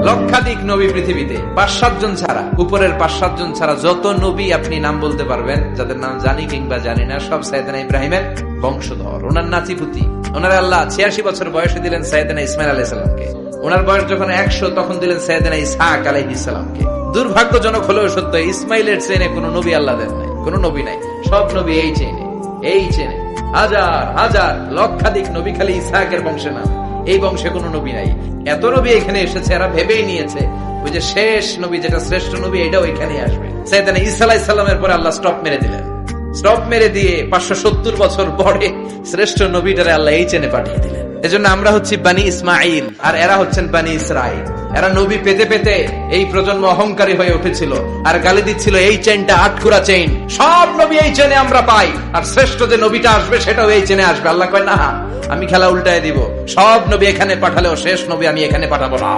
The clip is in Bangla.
লক্ষাধিক নবী পৃথিবীতে 5-7 জন ছাড়া, উপরের 5-7 জন ছাড়া যত নবী আপনি নাম বলতে পারবেন, যাদের নাম জানি কিংবা জানি না, সব সাইয়েদনা ইব্রাহিমের বংশধর। ওনার নাতিপুতি। ওনার আল্লাহ 86 বছর বয়সে দিলেন সাইয়েদনা ইসমাইল আলাইহিস সালামকে। ওনার বয়স যখন 100 তখন দিলেন সাইয়েদনা ইসহাক আলাইহিস সালামকে। দুর্ভাগ্যজনক হলেও সত্য, ইসমাইলের চেনে কোন নবী আল্লাহ দেন নাই, কোন নবী নাই। সব নবী এই চেনে হাজার হাজার লক্ষাধিক নবী খালি ইসহাকের বংশে নাম। এই বংশে কোন নবী নাই। এত নবী এখানে এসেছে, এরা ভেবেই নিয়েছে ওই যে শেষ নবী, যেটা শ্রেষ্ঠ নবী, এটাও এখানে আসবে। সাইয়েদনা ঈসা আলাইহিস সালামের পরে আল্লাহ স্টপ মেরে দিলেন। স্টপ মেরে দিয়ে 570 বছর পরে শ্রেষ্ঠ নবীটারে আল্লাহ এই চেনে পাঠিয়ে দিলেন। এজন্য আমরা হচ্ছি বানি ইসমাইল, আর এরা হচ্ছেন বানি ইসরাইল। এরা নবী পেতে পেতে এই প্রজন্ম অহংকারী হয়ে উঠেছিল আর গালি দিচ্ছিল এই চেনটা আটকুরা চেইন, সব নবী এই চেনে আমরা পাই, আর শ্রেষ্ঠ যে নবীটা আসবে সেটাও এই চেনে আসবে। আল্লাহ কয় না, আমি খেলা উল্টায় দিব, সব নবী এখানে পাঠালেও শেষ নবী আমি এখানে পাঠাবো না।